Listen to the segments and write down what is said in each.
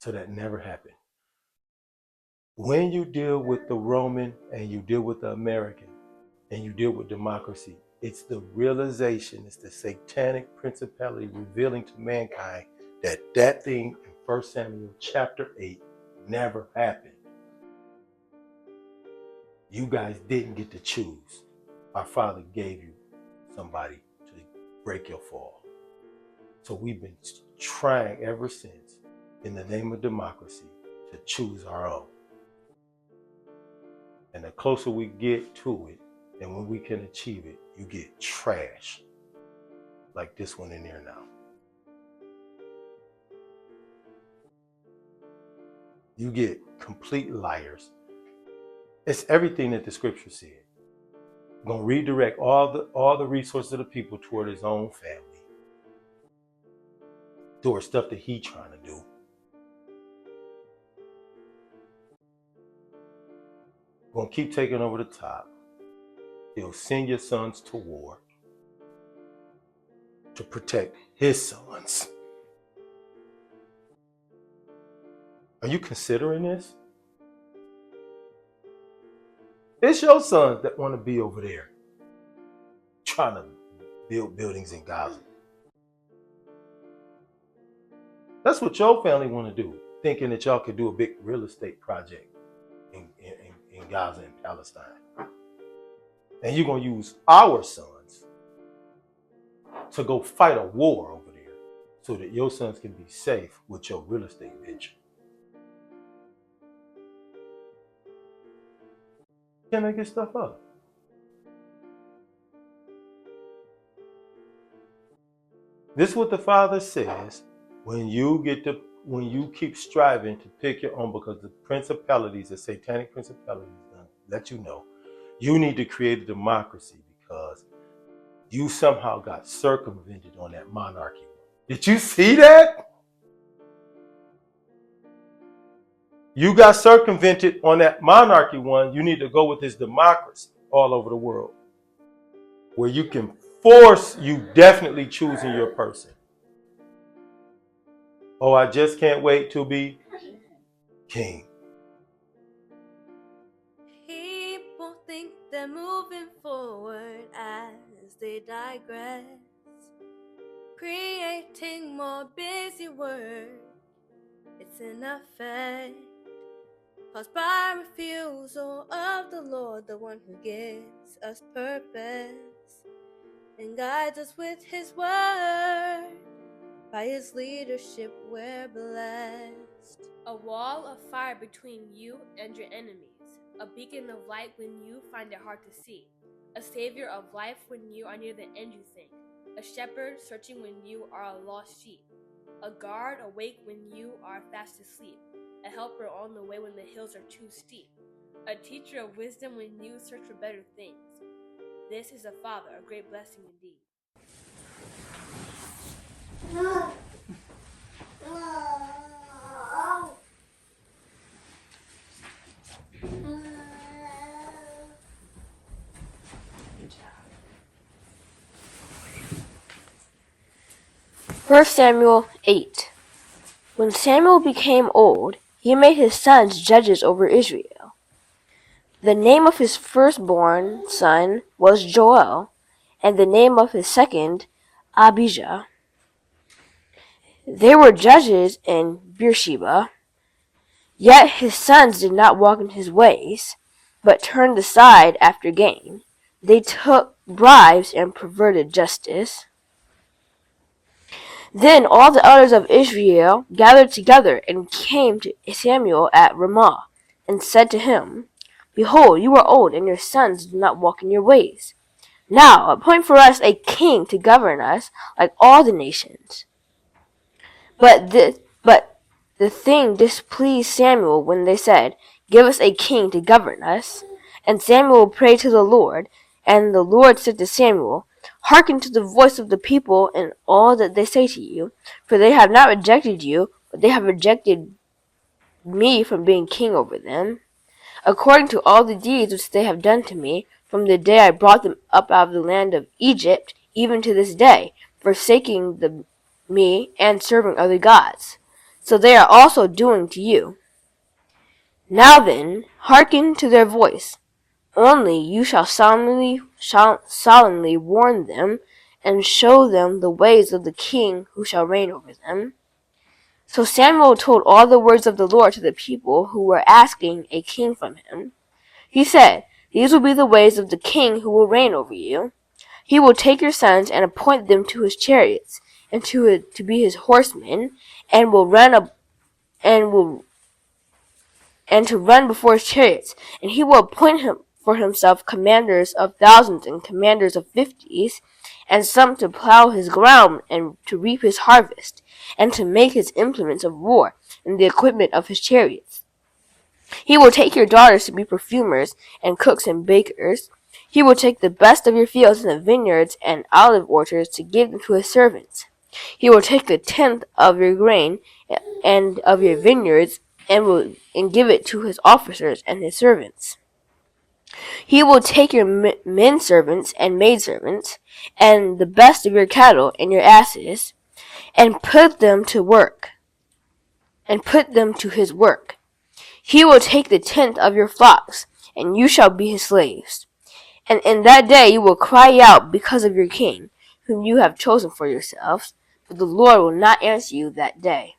So that never happened. When you deal with the Roman and you deal with the American and you deal with democracy, it's the realization, it's the satanic principality revealing to mankind that that thing in 1 Samuel chapter 8 never happened. You guys didn't get to choose. Our Father gave you somebody to break your fall. So we've been trying ever since, in the name of democracy, to choose our own. And the closer we get to it, and when we can achieve it, you get trash. Like this one in there now. You get complete liars. It's everything that the scripture said. We're going to redirect all the resources of the people toward his own family, toward stuff that he's trying to do. We're going to keep taking over the top. He'll send your sons to war to protect his sons. Are you considering this? It's your sons that want to be over there trying to build buildings in Gaza. That's what your family want to do, thinking that y'all could do a big real estate project in Gaza and Palestine. And you're going to use our sons to go fight a war over there so that your sons can be safe with your real estate venture. Can I get stuff up? This is what the Father says when you keep striving to pick your own, because the principalities, the satanic principalities, let you know you need to create a democracy because you somehow got circumvented on that monarchy. Did you see that? You got circumvented on that monarchy one. You need to go with this democracy all over the world, where you can force you definitely choosing your person. Oh, I just can't wait to be king. People think they're moving forward as they digress, creating more busy work. It's an effect caused by refusal of the Lord, the one who gives us purpose and guides us with his word. By his leadership we're blessed. A wall of fire between you and your enemies, a beacon of light when you find it hard to see, a savior of life when you are near the end you think, a shepherd searching when you are a lost sheep, a guard awake when you are fast asleep, a helper on the way when the hills are too steep, a teacher of wisdom when you search for better things. This is a Father, a great blessing indeed. First Samuel 8. When Samuel became old, he made his sons judges over Israel. The name of his firstborn son was Joel, and the name of his second, Abijah. They were judges in Beersheba. Yet his sons did not walk in his ways, but turned aside after gain. They took bribes and perverted justice. Then all the elders of Israel gathered together and came to Samuel at Ramah, and said to him, Behold, you are old, and your sons do not walk in your ways. Now appoint for us a king to govern us like all the nations. But the thing displeased Samuel when they said, Give us a king to govern us. And Samuel prayed to the Lord, and the Lord said to Samuel, Hearken to the voice of the people in all that they say to you, for they have not rejected you, but they have rejected me from being king over them, according to all the deeds which they have done to me, from the day I brought them up out of the land of Egypt, even to this day, forsaking me and serving other gods. so they are also doing to you. Now then, hearken to their voice. Only you shall solemnly warn them, and show them the ways of the king who shall reign over them. So Samuel told all the words of the Lord to the people who were asking a king from him. He said, "These will be the ways of the king who will reign over you. He will take your sons and appoint them to his chariots, and to be his horsemen, and will run up and will and to run before his chariots, and he will appoint him for himself commanders of thousands and commanders of fifties, and some to plow his ground and to reap his harvest, and to make his implements of war and the equipment of his chariots. He will take your daughters to be perfumers and cooks and bakers. He will take the best of your fields and the vineyards and olive orchards to give them to his servants. He will take the tenth of your grain and of your vineyards and give it to his officers and his servants. He will take your men servants and maid servants and the best of your cattle and your asses and put them to his work. He will take the tenth of your flocks, and you shall be his slaves. And in that day you will cry out because of your king, whom you have chosen for yourselves, but the Lord will not answer you that day."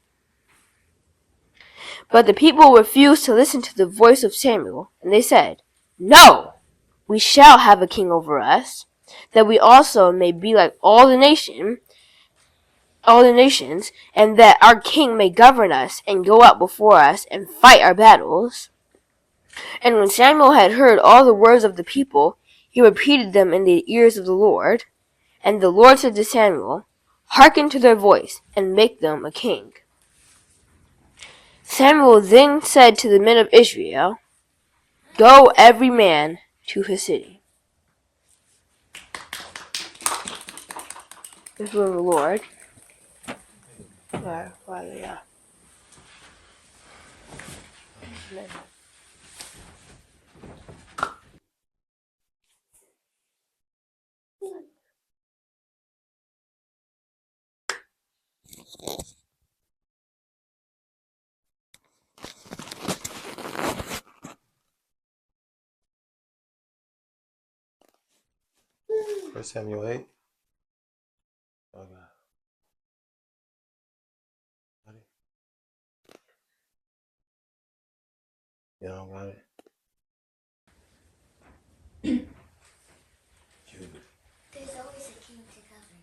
But the people refused to listen to the voice of Samuel, and they said, "No, we shall have a king over us, that we also may be like all the nations, and that our king may govern us and go out before us and fight our battles." And when Samuel had heard all the words of the people, he repeated them in the ears of the Lord. And the Lord said to Samuel, "Hearken to their voice, and make them a king." Samuel then said to the men of Israel, "Go every man to his city." This word of the Lord. Father, yeah. First Samuel 8. Oh, God. You don't got it? There's always a king to govern.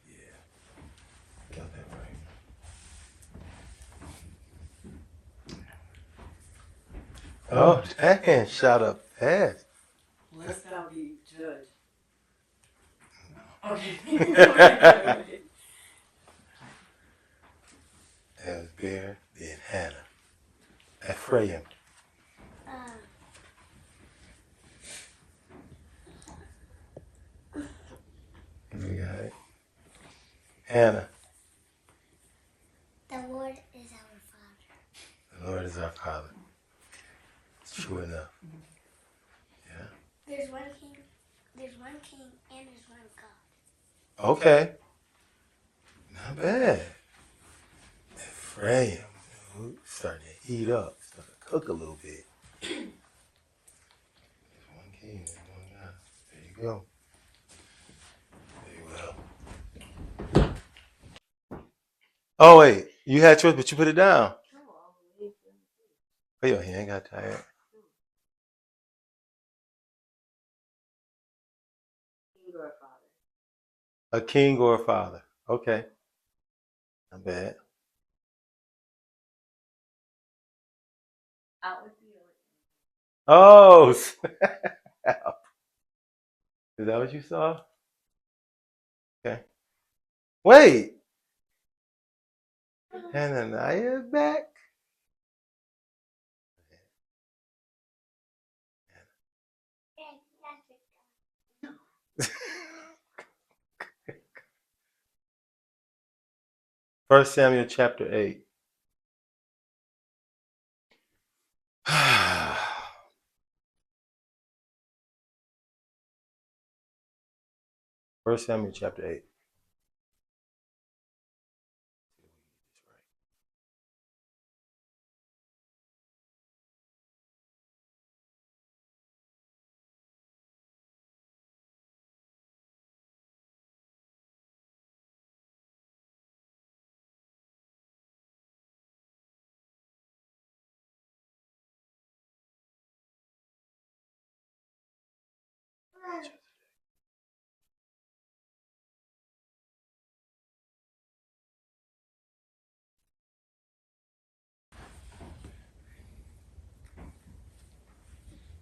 Yeah. Got that right. Oh, that man shot up fast. Lest thou be judged. That was Bear, then Hannah. Ephraim. You got it. Hannah. The Lord is our Father. The Lord is our Father. It's true enough. Yeah. There's one king, and there's one God. Okay. Not bad. Ephraim. Starting to heat up. Starting to cook a little bit. There's one king, there's one God. There you go. Very well. Oh, wait. You had yours, but you put it down. Oh, your hand got tired. A king or a father. Okay. Not bad. Oh, snap. Is that what you saw? Okay. Wait. Hananiah is back? First Samuel chapter 8. First Samuel chapter 8.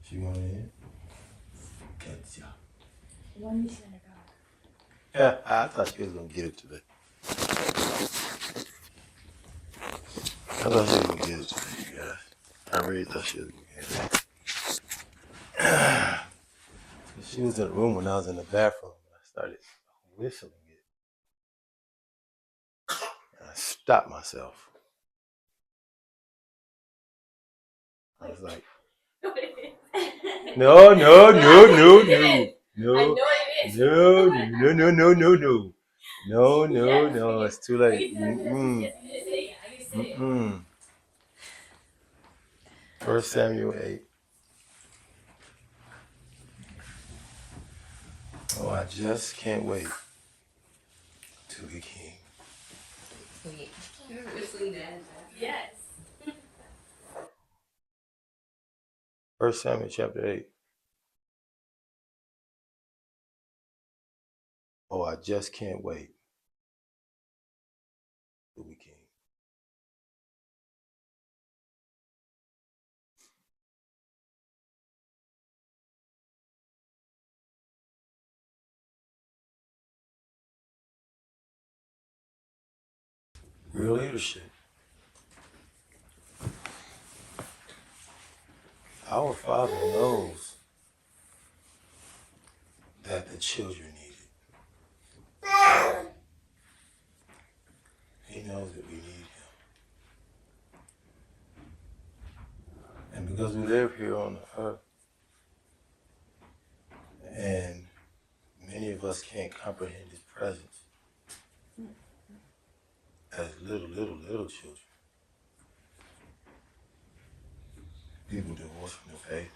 She went in. Gotcha. One you sent it out. Yeah, I thought she was gonna get it today. I thought she was gonna get it today, you guys. I really thought she was gonna get it. She was in the room when I was in the bathroom. I started whistling it. And I stopped myself. I was like, no, no, no, no, no. No, I know it is. no, no, no, no, no, no. No, no, no, it's too late. Mm-mm. Mm-mm. 1 Samuel 8. Oh, I just can't wait to be king. Yes. 1 Samuel chapter 8. Oh, I just can't wait to be king. Real leadership. Our Father knows that the children need it. He knows that we need him. And because we live here on the earth, and many of us can't comprehend his presence as little children, people divorced from the faith,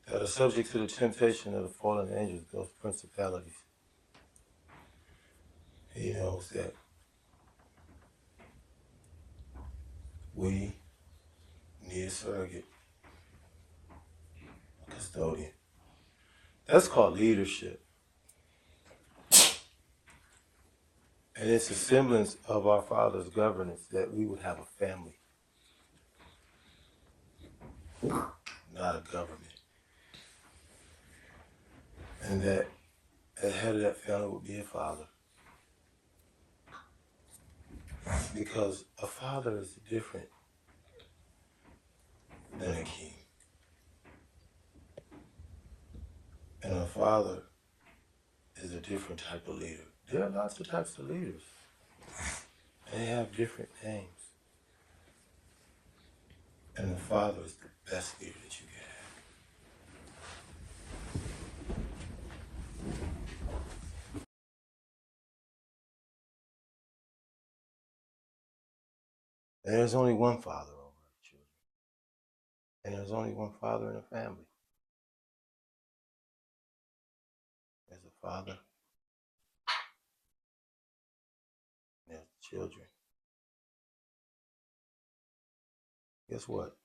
that are subject to the temptation of the fallen angels, those principalities. He knows that we need a surrogate, a custodian. That's called leadership. And it's a semblance of our Father's governance that we would have a family, not a government. And that at the head of that family would be a father. Because a father is different than a king. And a father is a different type of leader. There are lots of types of leaders. And they have different names. And the father is the best leader that you can have. And there's only one father over our children. And there's only one father in a family. There's a father. And there's children. Guess what?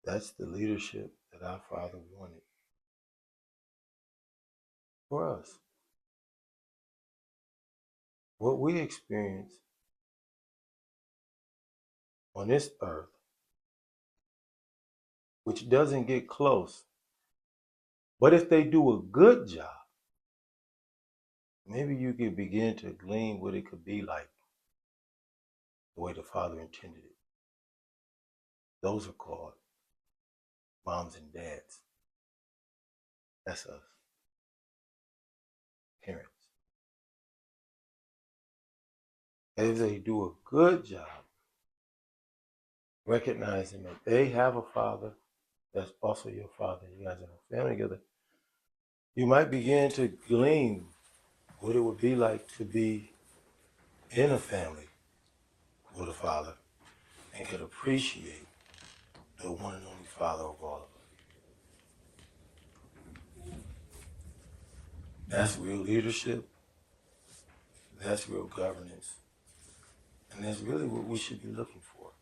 That's the leadership that our Father wanted for us. What we experience on this earth, which doesn't get close, but if they do a good job, maybe you can begin to glean what it could be like the way the Father intended it. Those are called moms and dads. That's us. Parents. And if they do a good job, recognizing that they have a father that's also your father, you guys have a family together, you might begin to glean what it would be like to be in a family with a father and could appreciate the one and only Father of all of us. That's real leadership. That's real governance. And that's really what we should be looking for.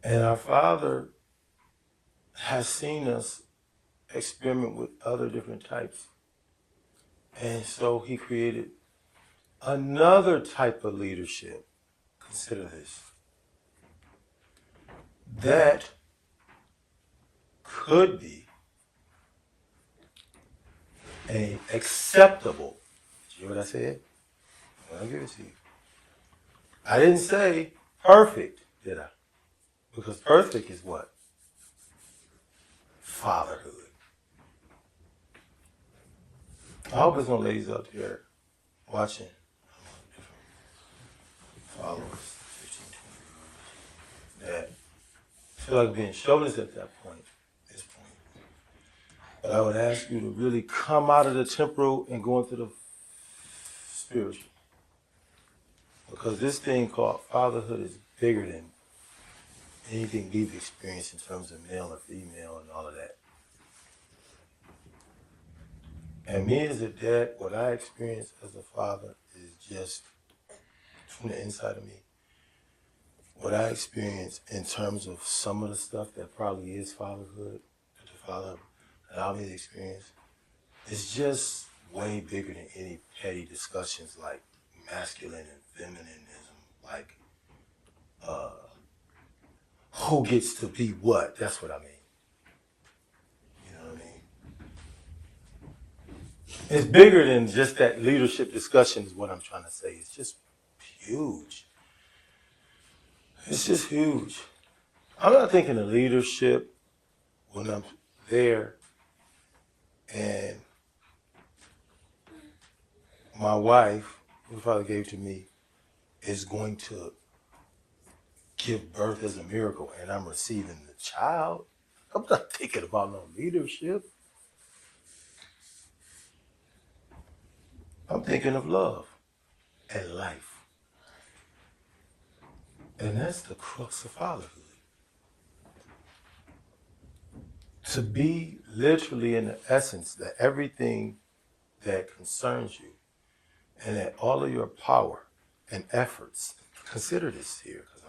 And our Father has seen us experiment with other different types. And so he created another type of leadership. Consider this. That could be a acceptable. Did you hear what I said? I'll give it to you. I didn't say perfect, did I? Because perfect is what? Fatherhood. I hope there's no ladies up here watching. Followers, 15, 20 that feel like being chauvinist at that point, this point. But I would ask you to really come out of the temporal and go into the spiritual. Because this thing called fatherhood is bigger than anything we've experienced in terms of male or female and all of that. And me as a dad, what I experience as a father is just from the inside of me. What I experience in terms of some of the stuff that probably is fatherhood, that the father allowed me to experience, is just way bigger than any petty discussions like masculine and feminism, like who gets to be what. That's what I mean. You know what I mean? It's bigger than just that leadership discussion is what I'm trying to say. It's just huge. It's just huge. I'm not thinking of leadership when I'm there and my wife, who the Father gave to me, is going to give birth as a miracle and I'm receiving the child. I'm not thinking about no leadership. I'm thinking of love and life. And that's the crux of fatherhood. To be literally in the essence that everything that concerns you and that all of your power and efforts, consider this here because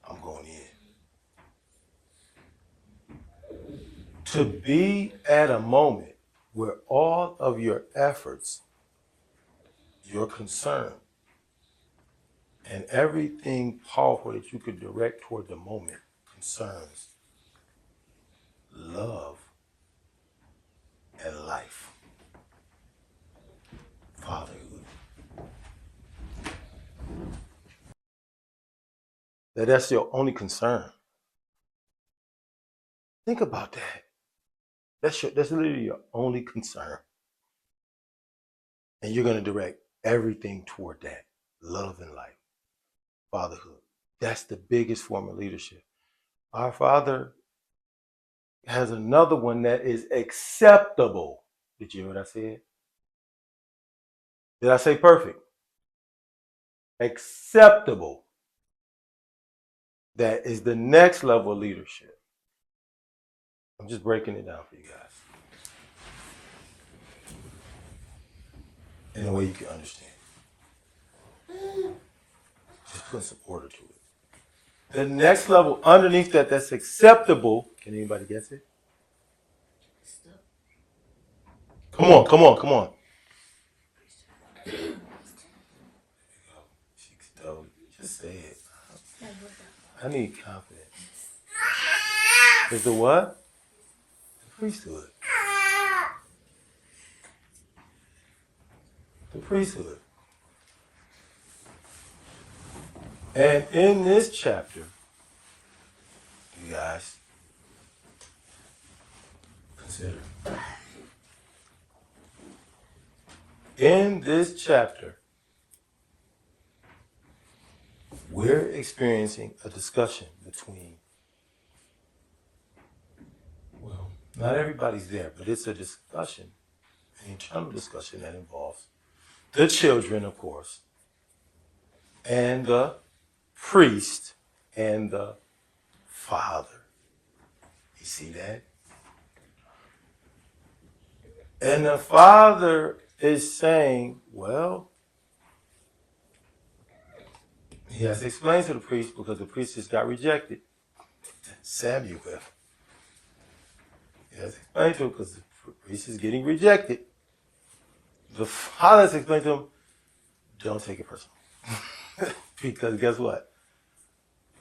I'm going in. To be at a moment where all of your efforts, your concern, and everything powerful that you could direct toward the moment concerns love and life. Fatherhood. That's your only concern. Think about that. That's literally your only concern. And you're going to direct everything toward that. Love and life. Fatherhood. That's the biggest form of leadership. Our Father has another one that is acceptable. Did you hear what I said? Did I say perfect? Acceptable. That is the next level of leadership. I'm just breaking it down for you guys in a way you can understand. Just put some order to it. The next level underneath that's acceptable. Can anybody guess it? Come on. Just say it. I need confidence. Is the what? The priesthood. The priesthood. And in this chapter, you guys, consider. In this chapter, we're experiencing a discussion between, well, not everybody's there, but it's a discussion, an internal discussion that involves the children, of course, and the priest and the father. You see that? And the father is saying, well, he has to explain to the priest because the priest just got rejected. Samuel. He has to explain to him because the priest is getting rejected. The father has to explain to him, don't take it personal. Because guess what?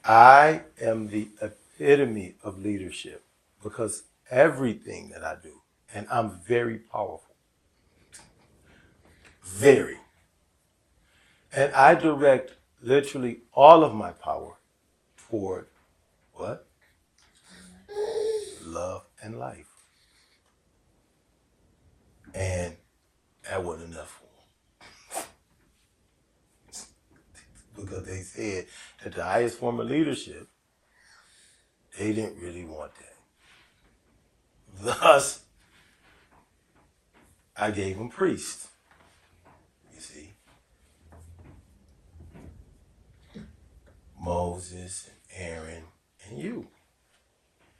I am the epitome of leadership because everything that I do, and I'm very powerful. Very. And I direct literally all of my power toward what? Love and life. And that wasn't enough for them. Because they said that the highest form of leadership, they didn't really want that. Thus, I gave them priests. You see? Moses and Aaron and you.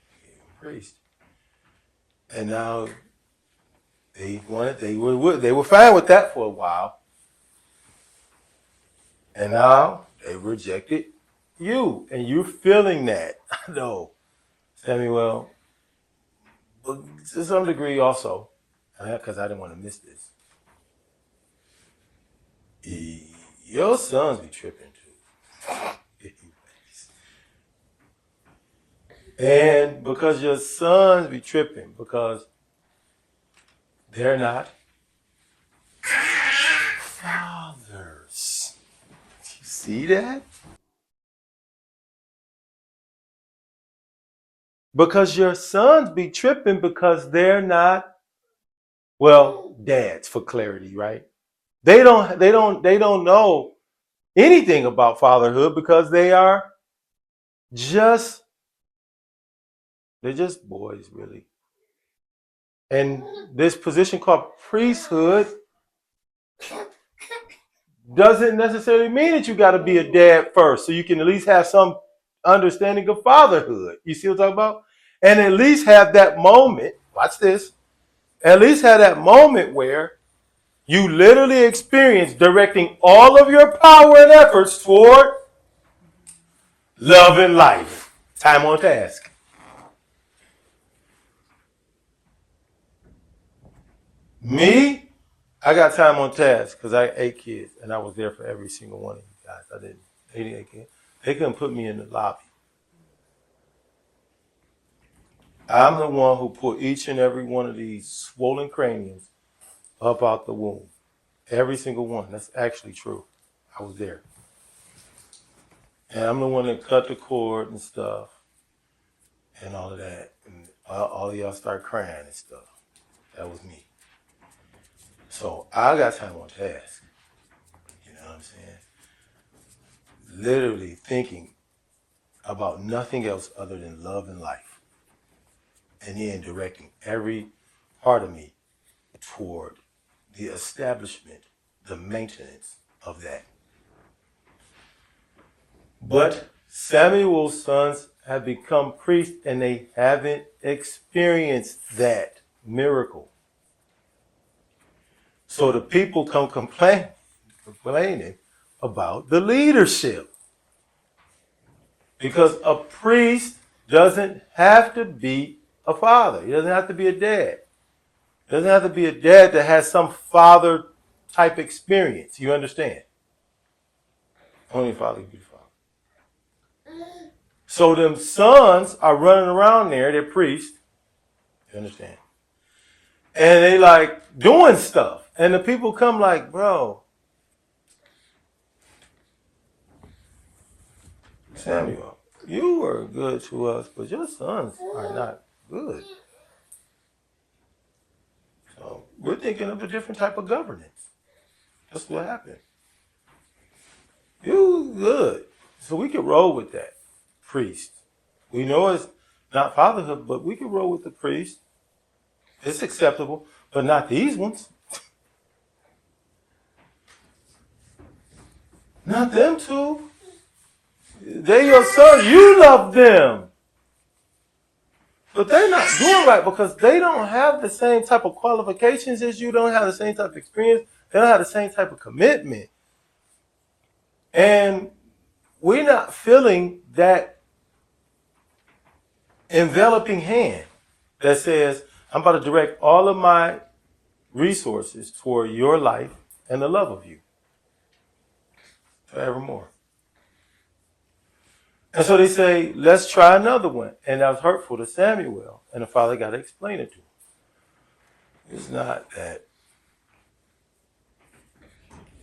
I gave them priests. And now they were fine with that for a while. And now they rejected you. And you're feeling that. I know. Samuel, but to some degree also, because I didn't want to miss this. Your sons be tripping too. And because your sons be tripping, because they're not fathers. You see that? Because your sons be tripping because they're not, well, dads for clarity, right? They don't know anything about fatherhood because they're just boys, really. And this position called priesthood doesn't necessarily mean that you got to be a dad first, so you can at least have some understanding of fatherhood. You see what I'm talking about? And at least have that moment, watch this, at least have that moment where you literally experience directing all of your power and efforts toward love and life. Time on task. Me, I got time on task because I had 8 kids and I was there for every single one of you guys. I didn't. They couldn't put me in the lobby. I'm the one who put each and every one of these swollen craniums up out the womb. Every single one. That's actually true. I was there. And I'm the one that cut the cord and stuff and all of that. And all of y'all start crying and stuff. That was me. So I got time on task. You know what I'm saying? Literally thinking about nothing else other than love and life. And then directing every part of me toward the establishment, the maintenance of that. But Samuel's sons have become priests and they haven't experienced that miracle. So the people come complaining about the leadership. Because a priest doesn't have to be a father. He doesn't have to be a dad. He doesn't have to be a dad that has some father type experience. You understand? Only a father can be a father. So them sons are running around there, they're priests. You understand? And they like doing stuff. And the people come like, bro, Samuel, you were good to us, but your sons are not good. So we're thinking of a different type of governance. That's what happened. You good. So we could roll with that. Priest. We know it's not fatherhood, but we could roll with the priest. It's acceptable, but not these ones. Not them two. They're your son. You love them. But they're not doing right because they don't have the same type of qualifications as you. Don't have the same type of experience. They don't have the same type of commitment. And we're not feeling that enveloping hand that says, I'm about to direct all of my resources toward your life and the love of you forevermore. And so they say, let's try another one. And that was hurtful to Samuel. And the father got to explain it to him. It's not that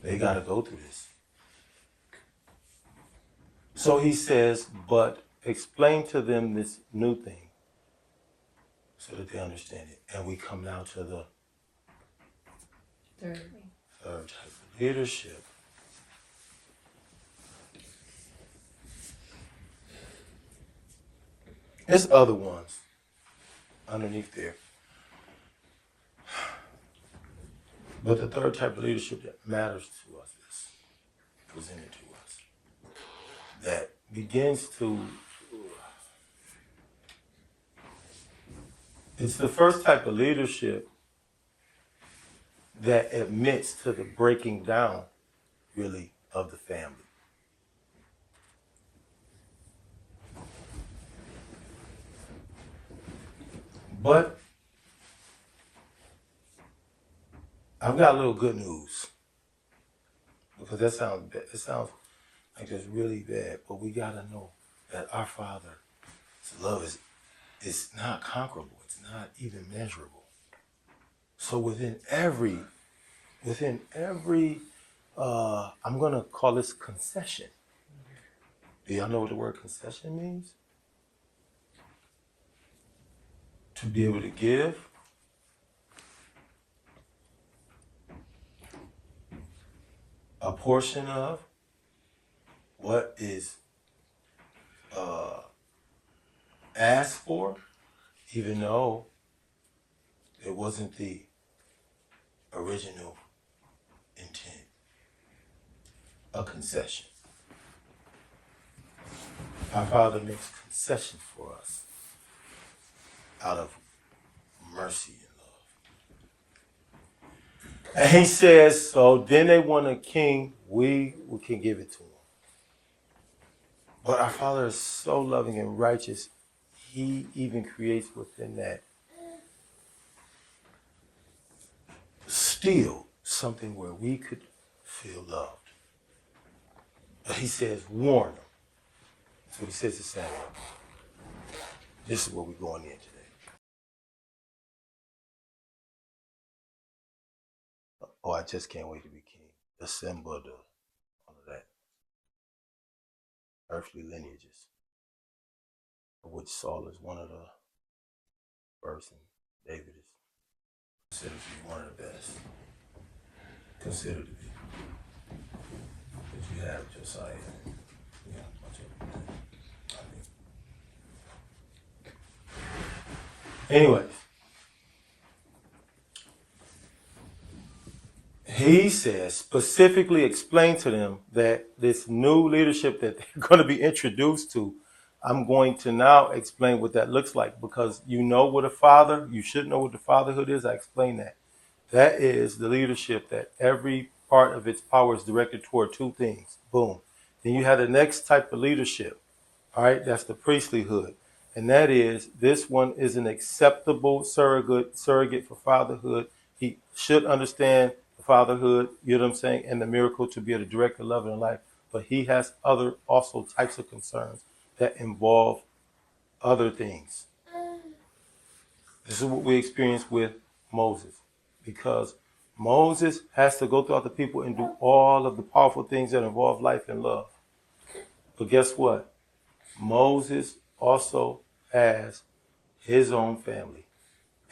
they got to go through this. So he says, but explain to them this new thing so that they understand it. And we come now to the third type of leadership. There's other ones underneath there. But the third type of leadership that matters to us is presented to us. That begins to, it's the first type of leadership that admits to the breaking down, really, of the family. But I've got a little good news, because that sounds bad. It sounds like it's really bad, but we got to know that our Father's love is not conquerable. It's not even measurable. So within every I'm going to call this concession. Do y'all know what the word concession means? To be able to give, a portion of what is asked for, even though it wasn't the original intent. A concession. Our Father makes concessions for us out of mercy and love. And he says, so then they want a king, we can give it to him. But our Father is so loving and righteous, he even creates within that still something where we could feel loved. But he says, warn them. So he says to Samuel, this is where we're going in today. Oh, I just can't wait to be king. The symbol of all of that. Earthly lineages, of which Saul is one of the first, and David is considered to be one of the best. Considered to be. But you have Josiah. You have a bunch of them. Anyways, he says, specifically explain to them that this new leadership that they're going to be introduced to, I'm going to now explain what that looks like, because you know what a father, you should know what the fatherhood is. I explain that. That is the leadership that every part of its power is directed toward two things. Boom. Then you have the next type of leadership. All right, that's the priestlyhood. And that is, this one is an acceptable surrogate for fatherhood. He should understand the fatherhood, you know what I'm saying, and the miracle to be able to direct the love in life. But he has other also types of concerns that involve other things. This is what we experience with Moses, because Moses has to go throughout the people and do all of the powerful things that involve life and love. But guess what? Moses also has his own family.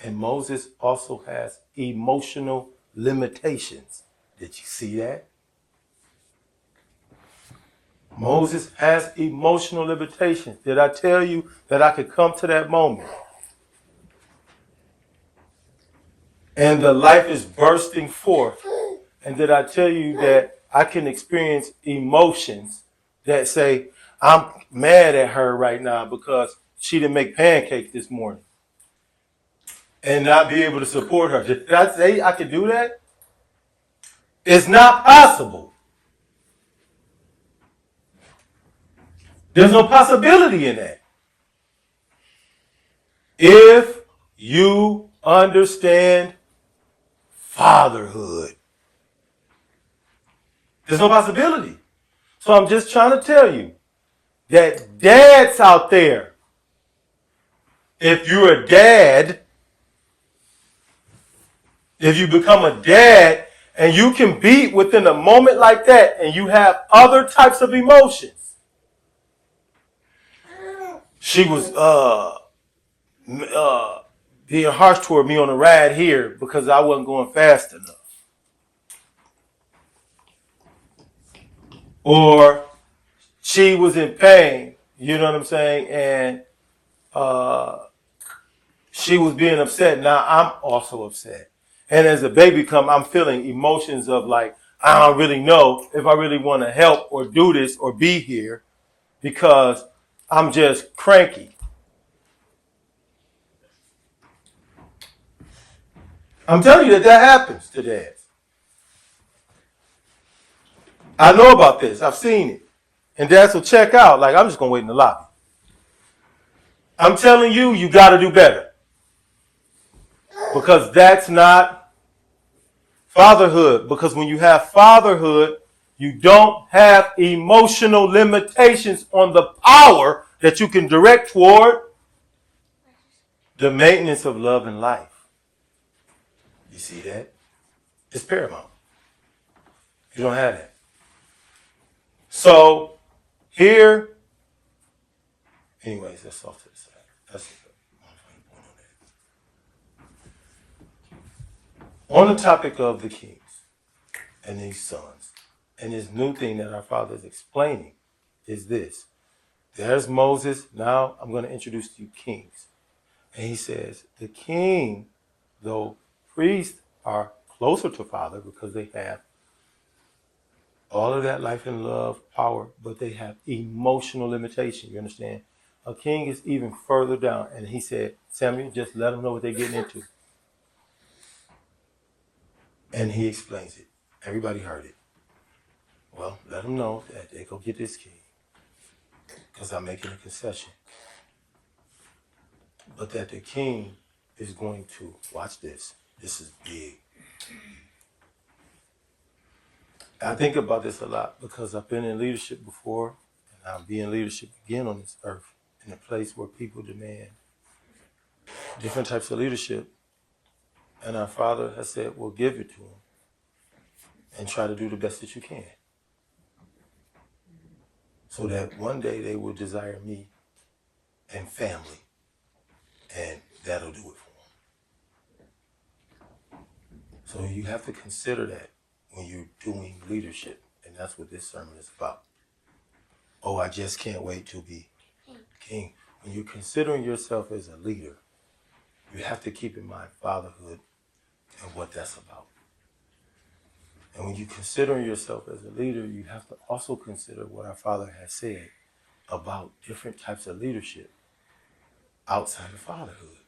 And Moses also has emotional limitations. Did you see that? Moses has emotional limitations. Did I tell you that I could come to that moment and the life is bursting forth? And did I tell you that I can experience emotions that say, I'm mad at her right now because she didn't make pancakes this morning, and not be able to support her? Did I say I could do that? It's not possible. There's no possibility in that. If you understand fatherhood, there's no possibility. So I'm just trying to tell you that dads out there, if you're a dad, if you become a dad and you can be within a moment like that and you have other types of emotions. She was being harsh toward me on the ride here because I wasn't going fast enough. Or she was in pain, you know what I'm saying? And she was being upset. Now I'm also upset. And as the baby come, I'm feeling emotions of like, I don't really know if I really want to help or do this or be here because I'm just cranky. I'm telling you that happens to dads. I know about this. I've seen it. And dads will check out like, I'm just going to wait in the lobby. I'm telling you, you got to do better. Because that's not fatherhood. Because when you have fatherhood, you don't have emotional limitations on the power that you can direct toward the maintenance of love and life. You see that? It's paramount. You don't have that. So here, anyways, that's off to the side. That's on the topic of the kings and these sons. And this new thing that our Father is explaining is this. There's Moses. Now I'm going to introduce to you kings. And he says, the king, though priests are closer to Father because they have all of that life and love, power, but they have emotional limitation. You understand? A king is even further down. And he said, Samuel, just let them know what they're getting into. And he explains it. Everybody heard it. Well, let them know that they go get this king because I'm making a concession. But that the king is going to, watch this. This is big. I think about this a lot because I've been in leadership before and I'll be in leadership again on this earth in a place where people demand different types of leadership. And our Father has said, well, give it to them and try to do the best that you can. So that one day they will desire me and family, and that'll do it for them. So you have to consider that when you're doing leadership, and that's what this sermon is about. Oh, I just can't wait to be king. When you're considering yourself as a leader, you have to keep in mind fatherhood and what that's about. And when you're considering yourself as a leader, you have to also consider what our Father has said about different types of leadership outside of fatherhood.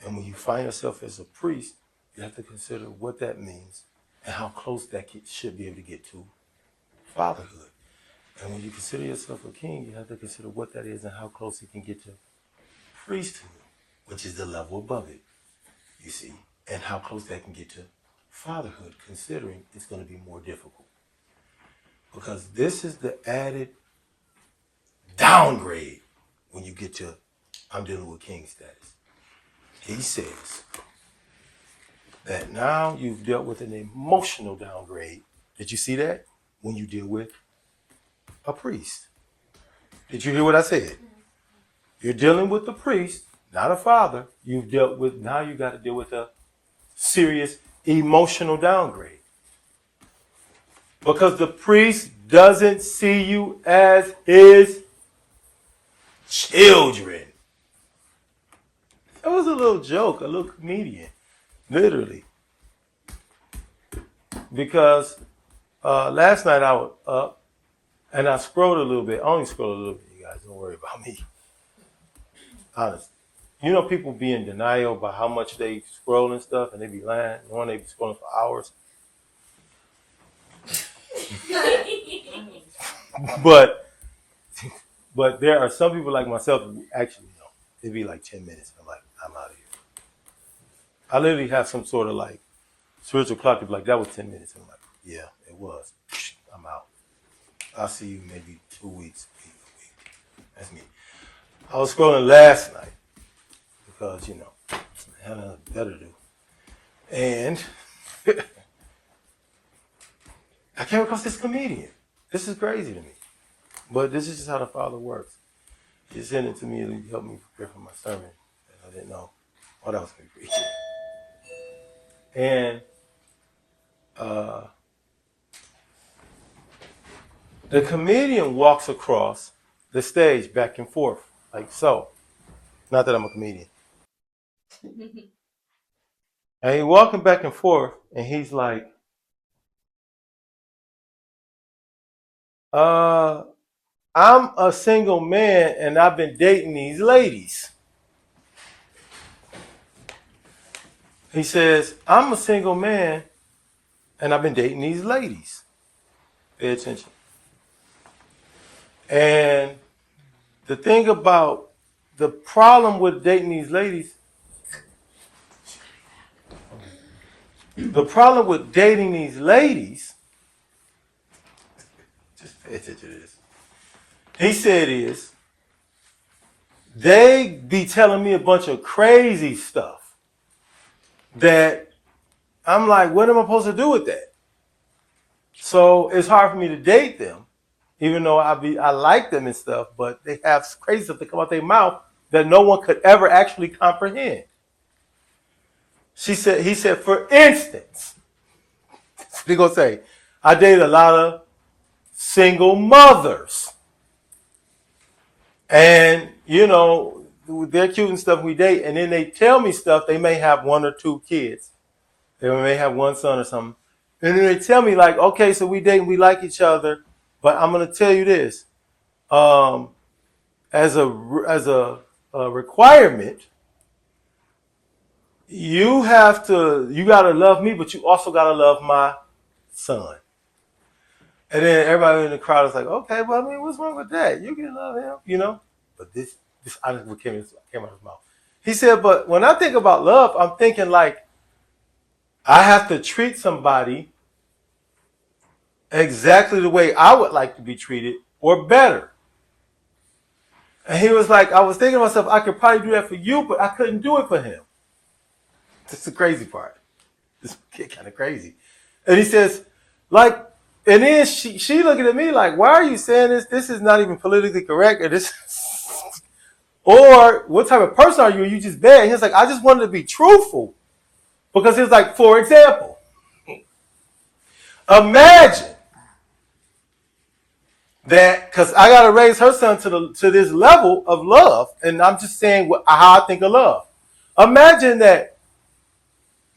And when you find yourself as a priest, you have to consider what that means and how close that should be able to get to fatherhood. And when you consider yourself a king, you have to consider what that is and how close it can get to priesthood, which is the level above it, you see, and how close that can get to fatherhood, considering it's going to be more difficult. Because this is the added downgrade when you get to, I'm dealing with king status. He says that now you've dealt with an emotional downgrade. Did you see that? When you deal with a priest. Did you hear what I said? You're dealing with the priest, not a father. You've dealt with, now you got to deal with a serious emotional downgrade. Because the priest doesn't see you as his children. That was a little joke, a little comedian, literally. Because last night I was up and I scrolled a little bit. I only scrolled a little bit, you guys. Don't worry about me. Honest. You know, people be in denial about how much they scroll and stuff, and they be lying, knowing they be scrolling for hours. But there are some people like myself who actually know. it'd be like 10 minutes. I'm like, I'm out of here. I literally have some sort of like spiritual clock to be like, that was 10 minutes. I'm like, yeah, it was. I'm out. I'll see you maybe 2 weeks, maybe a week. That's me. I was scrolling last night because, I had nothing better to do. And I came across this comedian. This is crazy to me. But this is just how the Father works. He sent it to me and he helped me prepare for my sermon. And I didn't know what I was going to preach. And the comedian walks across the stage back and forth, like so. Not that I'm a comedian. And he's walking back and forth, and he's like, I'm a single man, and I've been dating these ladies. He says, I'm a single man, and I've been dating these ladies. Pay attention. And the thing about the problem with dating these ladies, just pay attention to this. He said is, they be telling me a bunch of crazy stuff that I'm like, what am I supposed to do with that? So it's hard for me to date them, even though I like them and stuff, but they have crazy stuff that come out their mouth that no one could ever actually comprehend. He said, for instance, they're going to say, I dated a lot of single mothers. And, they're cute and stuff, we date, and then they tell me stuff, they may have 1 or 2 kids. They may have 1 son or something. And then they tell me like, okay, so we date and we like each other, but I'm going to tell you this. As a requirement, you got to love me, but you also got to love my son. And then everybody in the crowd is like, okay, well, I mean, what's wrong with that? You can love him, But this honestly came out of his mouth. He said, but when I think about love, I'm thinking like, I have to treat somebody exactly the way I would like to be treated or better. And he was like, I was thinking to myself, I could probably do that for you, but I couldn't do it for him. That's the crazy part. It's kind of crazy. And he says, like, and then she looking at me like, why are you saying this? This is not even politically correct. Or what type of person are you? Are you just bad? And he was like, I just wanted to be truthful. Because he was like, for example, imagine that, because I got to raise her son to this level of love, and I'm just saying how I think of love. Imagine that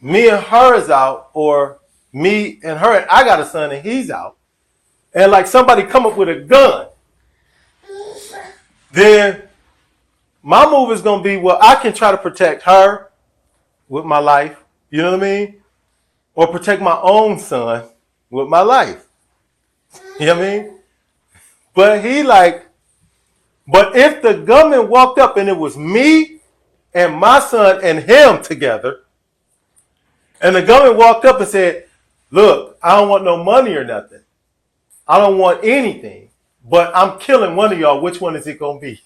me and her is out, or me and her, and I got a son and he's out, and like somebody come up with a gun. Then my move is going to be, well, I can try to protect her with my life, you know what I mean? Or protect my own son with my life. You know what I mean? But but if the gunman walked up and it was me and my son and him together, and the gunman walked up and said, look, I don't want no money or nothing. I don't want anything, but I'm killing one of y'all. Which one is it going to be?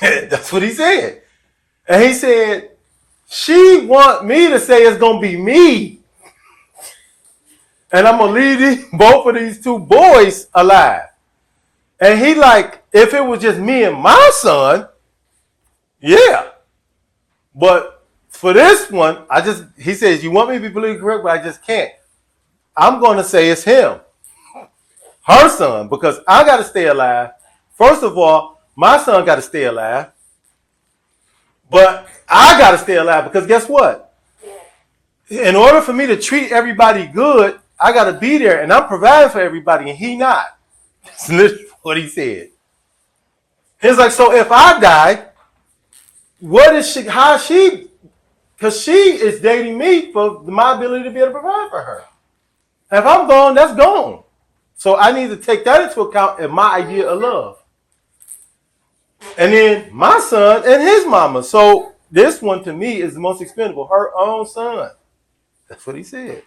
That's what he said. And he said, she want me to say it's going to be me. And I'm going to leave both of these 2 boys alive. And he like, if it was just me and my son, yeah. But for this one, he says, you want me to be politically correct, but I just can't. I'm going to say it's him. Her son, because I got to stay alive. First of all, my son got to stay alive. But I got to stay alive because guess what? In order for me to treat everybody good, I got to be there, and I'm providing for everybody, and he not. That's literally what he said. He's like, so if I die, because she is dating me for my ability to be able to provide for her. If I'm gone, that's gone. So I need to take that into account in my idea of love. And then my son and his mama. So this one to me is the most expendable. Her own son. That's what he said.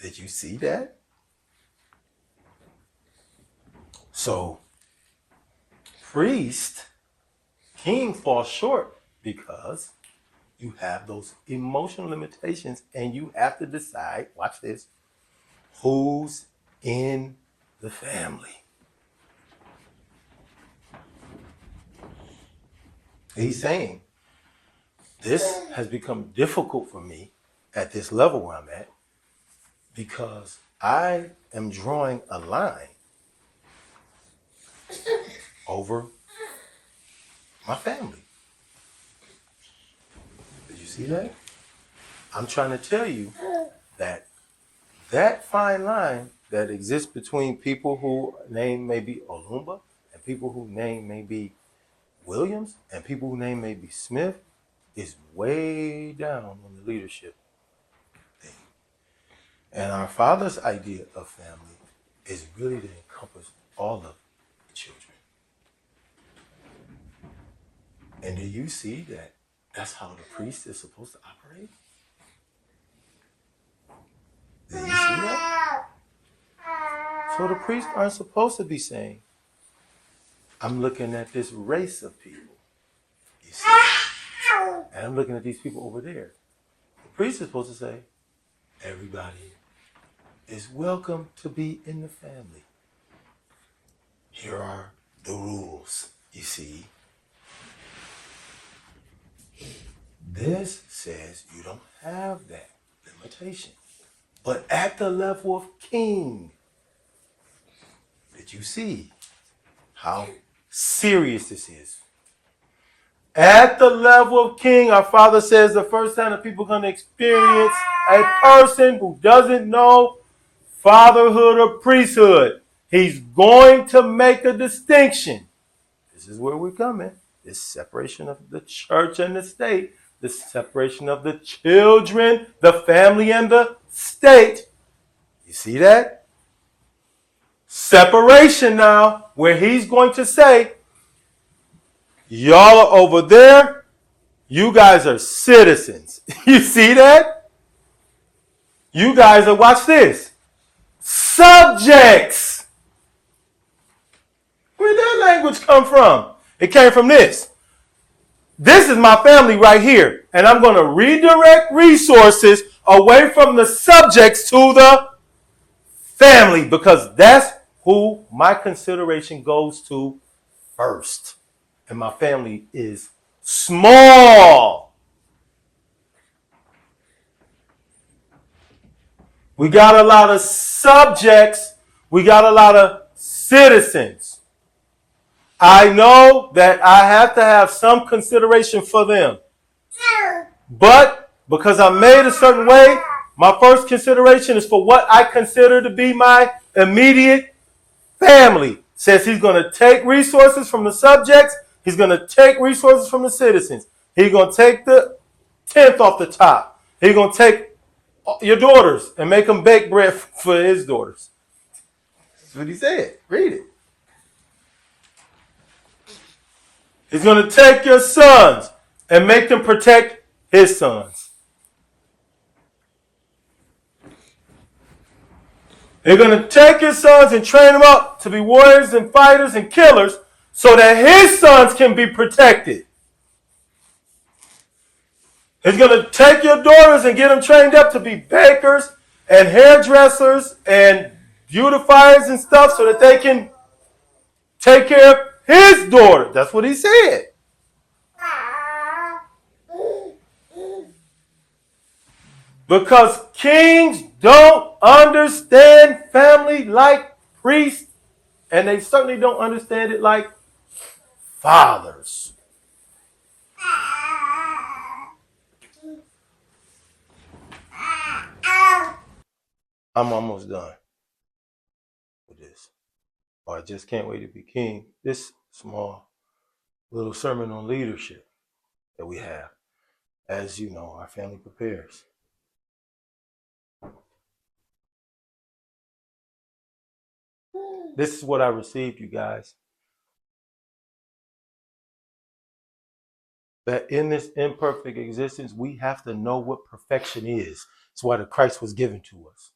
Did you see that? So priest, king falls short because you have those emotional limitations and you have to decide, watch this, who's in the family. He's saying, this has become difficult for me at this level where I'm at because I am drawing a line over my family. Did you see that? I'm trying to tell you that that fine line that exists between people whose name may be Olumba and people whose name may be Williams and people whose name may be Smith is way down on the leadership thing. And our Father's idea of family is really to encompass all of the children. And do you see that that's how the priest is supposed to operate? Do you see that? So the priests aren't supposed to be saying, I'm looking at this race of people, you see, and I'm looking at these people over there. The priest is supposed to say, everybody is welcome to be in the family. Here are the rules, you see. This says you don't have that limitation. But at the level of king, did you see how serious this is? At the level of king, our Father says the first time that people are going to experience a person who doesn't know fatherhood or priesthood, he's going to make a distinction. This is where we're coming. This separation of the church and the state, this separation of the children, the family, and the state. You see that? Separation now, where he's going to say, y'all are over there, you guys are citizens. You see that? You guys are, watch this, subjects. Where did that language come from? It came from this. This is my family right here, and I'm going to redirect resources away from the subjects to the family because that's who my consideration goes to first. And my family is small. We got a lot of subjects. We got a lot of citizens. I know that I have to have some consideration for them. But because I'm made a certain way, my first consideration is for what I consider to be my immediate family. Says he's going to take resources from the subjects. He's going to take resources from the citizens. He's going to take the 10th off the top. He's going to take your daughters and make them bake bread for his daughters. That's what he said. Read it. He's going to take your sons and make them protect his sons. They're going to take your sons and train them up to be warriors and fighters and killers so that his sons can be protected. He's going to take your daughters and get them trained up to be bakers and hairdressers and beautifiers and stuff so that they can take care of his daughter. That's what he said. Because kings don't understand family like priests, and they certainly don't understand it like fathers. I'm almost done with this. Or I just can't wait to be king. This small little sermon on leadership that we have, as you know, our family prepares. This is what I received, you guys. that in this imperfect existence, we have to know what perfection is. That's why the Christ was given to us.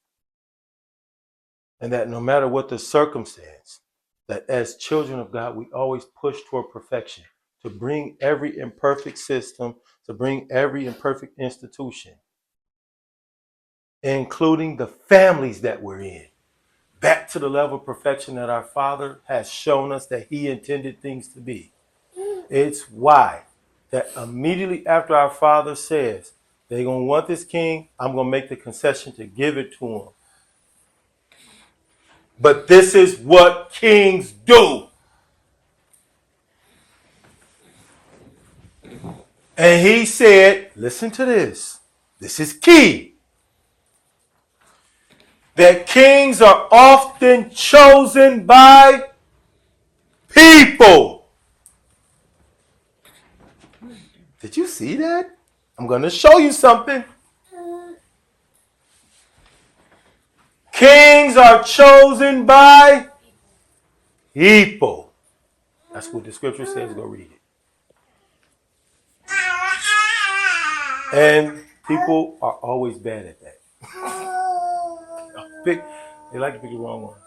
And that no matter what the circumstance, that as children of God, we always push toward perfection, to bring every imperfect system, to bring every imperfect institution, including the families that we're in, back to the level of perfection that our Father has shown us that He intended things to be. It's why that immediately after our Father says, they're going to want this king, I'm going to make the concession to give it to him. But this is what kings do. And he said, listen to this. This is key. That kings are often chosen by people. Did you see that? I'm going to show you something. Kings are chosen by people. That's what the scripture says. Go read it. And people are always bad at that. They like to pick the wrong one.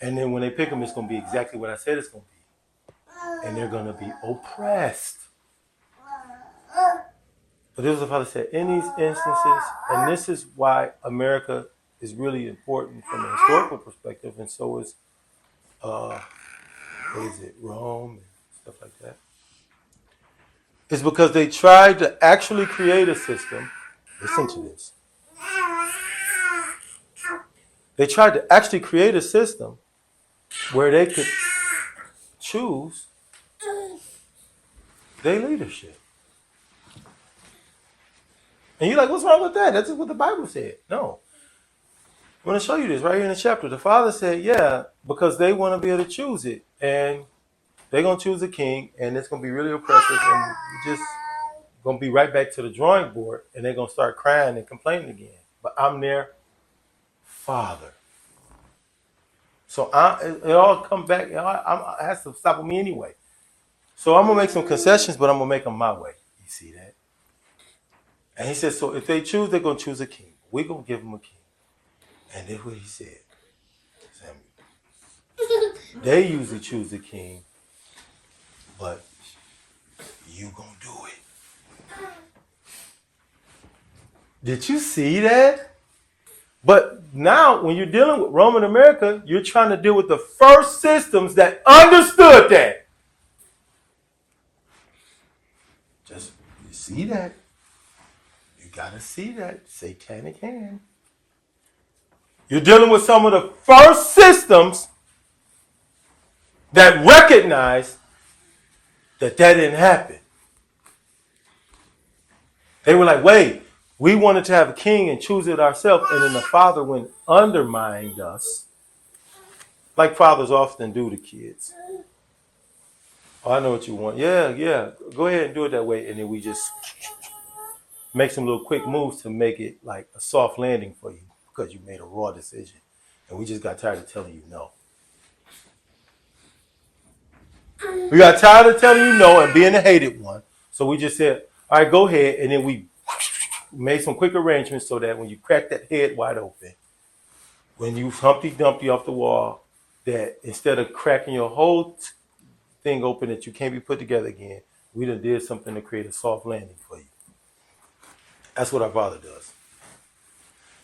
And then when they pick them, it's going to be exactly what I said it's going to be. And they're going to be oppressed. But this is what the Father said. In these instances, and this is why America is really important from a historical perspective, and so is, Rome and stuff like that. It's because they tried to actually create a system. Listen to this. They tried to actually create a system where they could choose their leadership. And you're like, what's wrong with that? That's what the Bible said. No. I'm going to show you this right here in the chapter. The Father said, yeah, because they want to be able to choose it. And they're going to choose a king, and it's going to be really oppressive. And you're just going to be right back to the drawing board, and they're going to start crying and complaining again. But I'm their Father. So it all come back. It has to stop with me anyway. So I'm going to make some concessions, but I'm going to make them my way. You see that? And he said, so if they choose, they're going to choose a king. We're going to give them a king. And that's what he said. They usually choose the king, but you going to do it. Did you see that? But now when you're dealing with Roman America, you're trying to deal with the first systems that understood that. Just, you see that? You got to see that satanic hand. You're dealing with some of the first systems that recognize that didn't happen. They were like, wait, we wanted to have a king and choose it ourselves, and then the Father went undermined us, like fathers often do to kids. Oh, I know what you want. Yeah, go ahead and do it that way, and then we just make some little quick moves to make it like a soft landing for you because you made a raw decision, and we just got tired of telling you no. We got tired of telling you no and being the hated one, so we just said, all right, go ahead, and then we made some quick arrangements so that when you crack that head wide open, when you Humpty Dumpty off the wall, that instead of cracking your whole thing open that you can't be put together again, we done did something to create a soft landing for you. That's what our Father does.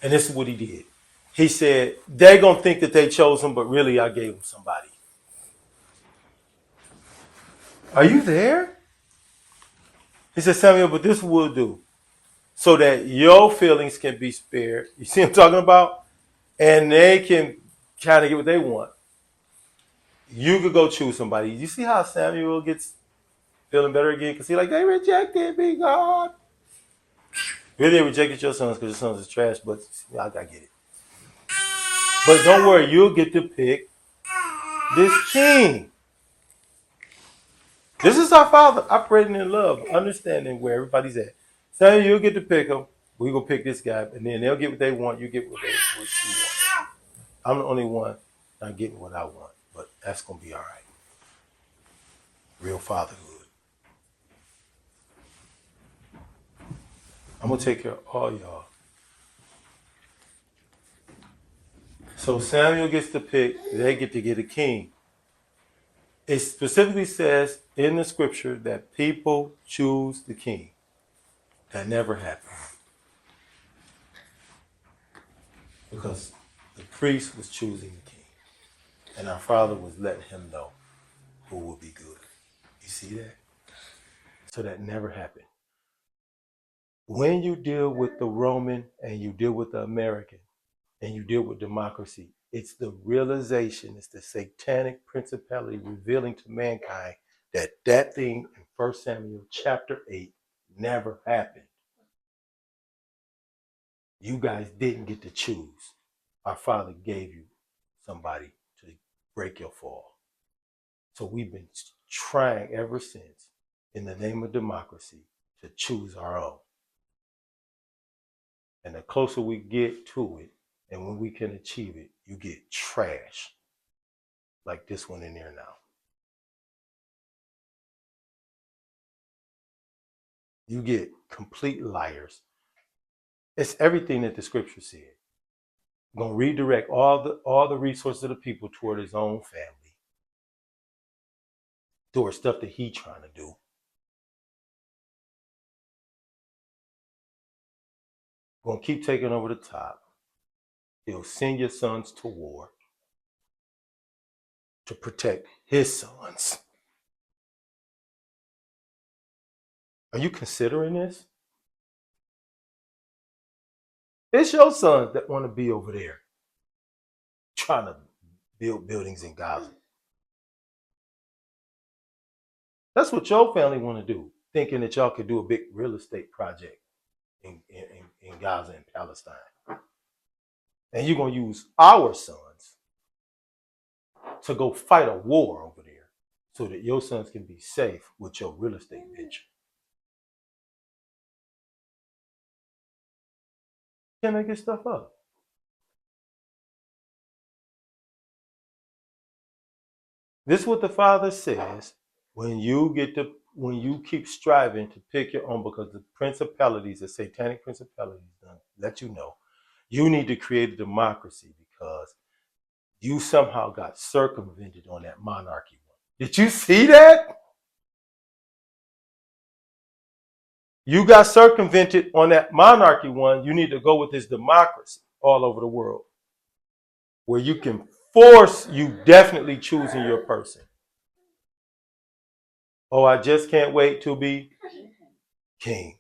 And this is what he did. He said, they're going to think that they chose him, but really I gave him somebody. Are you there? He said, Samuel, but this will do so that your feelings can be spared. You see what I'm talking about? And they can kind of get what they want. You could go choose somebody. You see how Samuel gets feeling better again? Because he's like, they rejected me, God. Really, they rejected your sons because your sons are trash, but I get it. But don't worry, you'll get to pick this king. This is our Father operating in love, understanding where everybody's at. Samuel, you'll get to pick them. We're going to pick this guy, and then they'll get what they want. You get what you want. I'm the only one not getting what I want, but that's going to be all right. Real fatherhood. I'm going to take care of all y'all. So Samuel gets to pick, they get to get a king. It specifically says in the scripture that people choose the king. That never happened. Because the priest was choosing the king. And our father was letting him know who would be good. You see that? So that never happened. When you deal with the Roman and you deal with the American and you deal with democracy, it's the realization, it's the satanic principality revealing to mankind that that thing in 1 Samuel chapter 8 never happened. You guys didn't get to choose. Our Father gave you somebody to break your fall. So we've been trying ever since, in the name of democracy, to choose our own. And the closer we get to it, and when we can achieve it, you get trash. Like this one in there now. You get complete liars. It's everything that the scripture said. Gonna redirect all the resources of the people toward his own family, toward stuff that he trying to do. Gonna keep taking over the top. He'll send your sons to war to protect his sons. Are you considering this? It's your sons that want to be over there trying to build buildings in Gaza. That's what your family want to do, thinking that y'all could do a big real estate project in Gaza and Palestine. And you're going to use our sons to go fight a war over there so that your sons can be safe with your real estate venture. Can't make this stuff up. This is what the Father says when you keep striving to pick your own, because the principalities, the satanic principalities, let you know you need to create a democracy because you somehow got circumvented on that monarchy one. Did you see that? You got circumvented on that monarchy one. You need to go with this democracy all over the world where you can force you definitely choosing your person. Oh, I just can't wait to be king.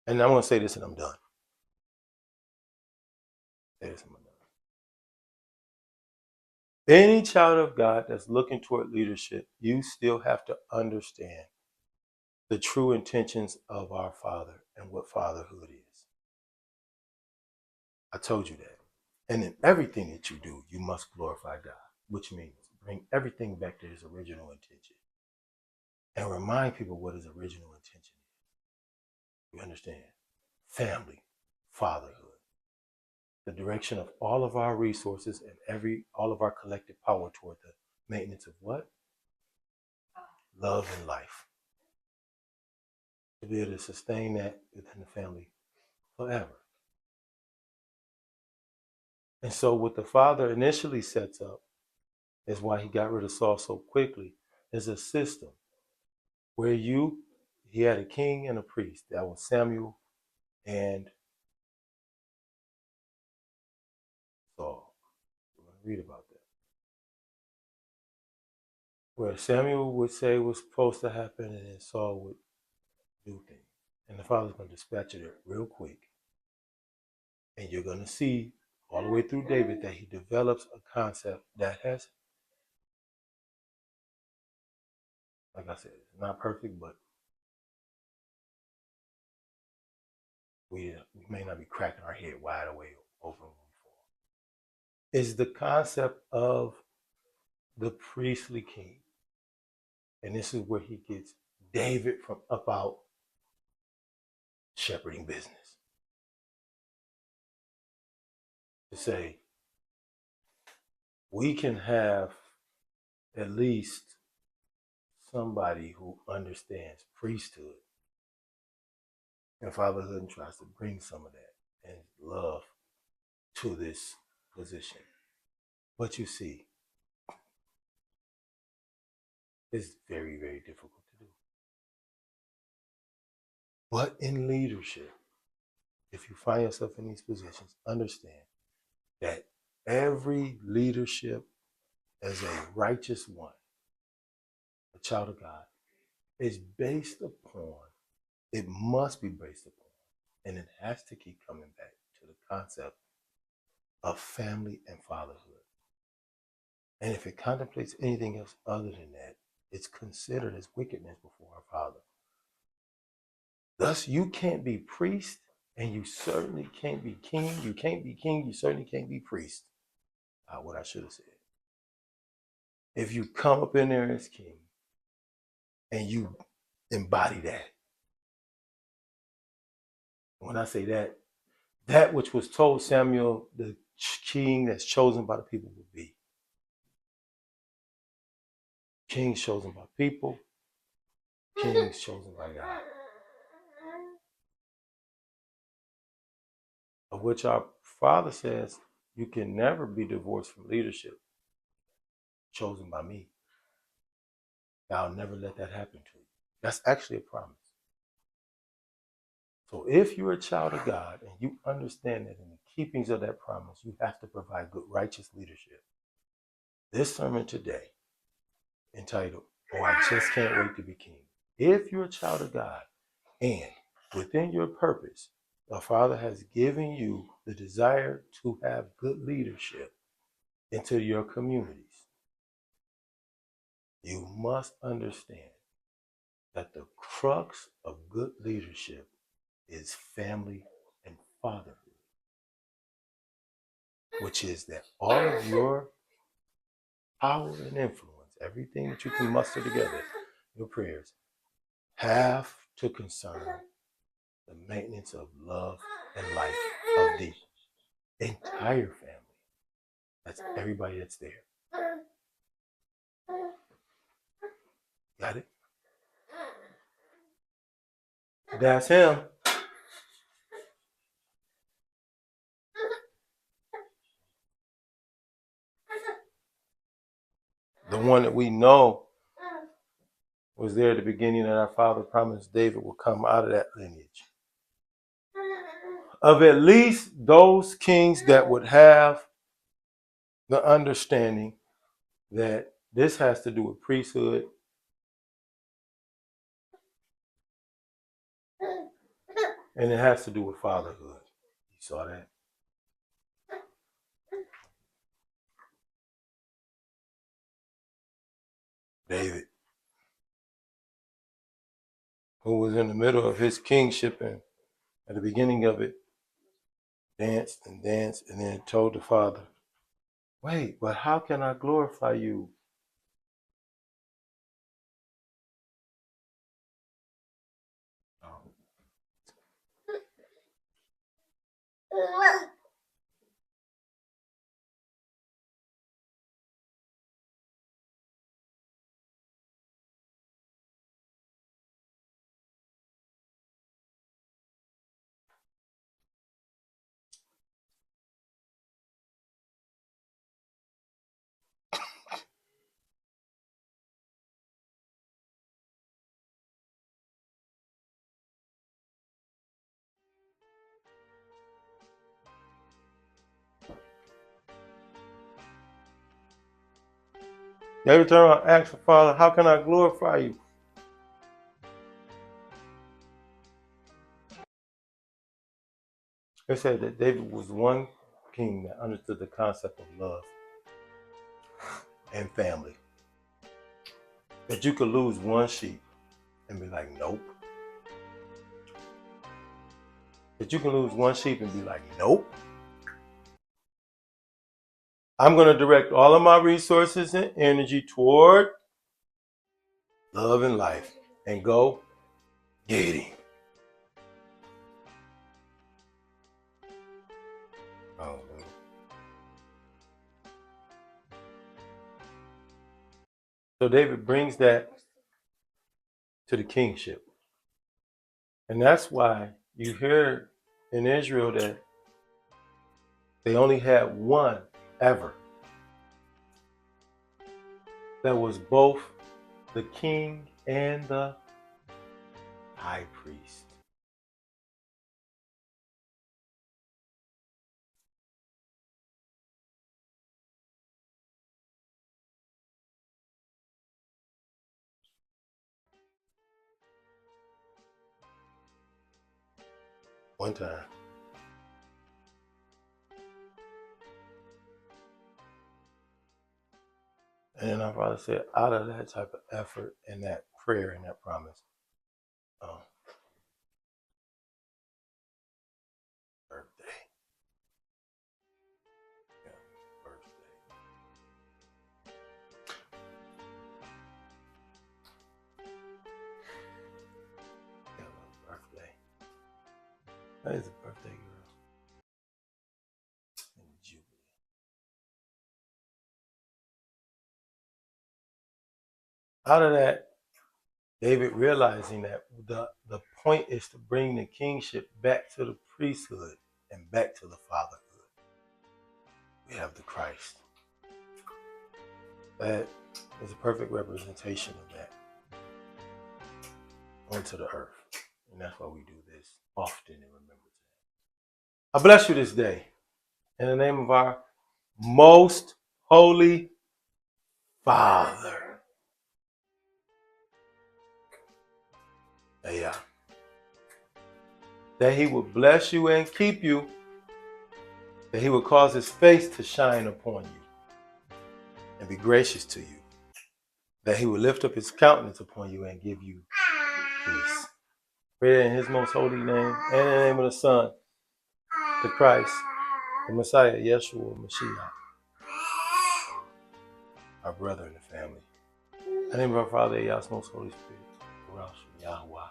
And I'm going to say this and I'm done. Say this and I'm done. Any child of God that's looking toward leadership, you still have to understand the true intentions of our Father and what fatherhood is. I told you that. And in everything that you do, you must glorify God, which means bring everything back to his original intention and remind people what his original intention is. You understand? Family, fatherhood, the direction of all of our resources and all of our collective power toward the maintenance of what? Love and life. To be able to sustain that within the family forever. And so what the Father initially sets up is why he got rid of Saul so quickly, is a system where he had a king and a priest. That was Samuel and Saul. We're going to read about that. Where Samuel would say was supposed to happen and then Saul would do things. And the Father's going to dispatch it real quick. And you're going to see all the way through David that he develops a concept that has, like I said, it's not perfect, but we may not be cracking our head wide awake over and over. Is the concept of the priestly king. And this is where he gets David from about shepherding business. To say, we can have at least somebody who understands priesthood and fatherhood and tries to bring some of that and love to this position. But you see, it's very, very difficult to do. But in leadership, if you find yourself in these positions, understand that every leadership as a righteous one, a child of God, is based upon, it must be based upon, and it has to keep coming back to the concept of family and fatherhood. And if it contemplates anything else other than that, it's considered as wickedness before our Father. Thus, you can't be priest, and you certainly can't be king. You can't be king, you certainly can't be priest. What I should have said. If you come up in there as king, and you embody that. When I say that, that which was told Samuel, the king that's chosen by the people, would be. Kings chosen by people, kings chosen by God. Of which our Father says, you can never be divorced from leadership chosen by me. I'll never let that happen to you. That's actually a promise. So if you're a child of God and you understand that in the keepings of that promise, you have to provide good, righteous leadership. This sermon today, entitled, "Oh, I Just Can't Wait to Be King." If you're a child of God and within your purpose, the Father has given you the desire to have good leadership into your communities, you must understand that the crux of good leadership is family and fatherhood, which is that all of your power and influence, everything that you can muster together, your prayers, have to concern the maintenance of love and life of the entire family. That's everybody that's there. Got it? That's him. The one that we know was there at the beginning, and our Father promised David will come out of that lineage. Of at least those kings that would have the understanding that this has to do with priesthood and it has to do with fatherhood. You saw that? David, who was in the middle of his kingship and at the beginning of it, danced and danced and then told the Father, wait, but how can I glorify you? Every time I ask the Father, how can I glorify you? It said that David was one king that understood the concept of love and family. That you could lose one sheep and be like, nope. That you can lose one sheep and be like, nope. I'm going to direct all of my resources and energy toward love and life and go get him. Oh, man. So David brings that to the kingship. And that's why you hear in Israel that they only had one ever that was both the king and the high priest. One time. And then our Father said, out of that type of effort and that prayer and that promise, birthday. Yeah, birthday. Yeah, birthday. That is a birthday girl. And Jubilee. Out of that, David realizing that the point is to bring the kingship back to the priesthood and back to the fatherhood. We have the Christ. That is a perfect representation of that onto the earth. And that's why we do this often in remembrance of that. I bless you this day in the name of our most holy Father. Yeah. That he will bless you and keep you. That he will cause his face to shine upon you and be gracious to you. That he will lift up his countenance upon you and give you peace. Pray in his most holy name and in the name of the Son, the Christ, the Messiah, Yeshua, Mashiach, our brother in the family. In the name of our Father, Yah's most holy spirit, Yahweh.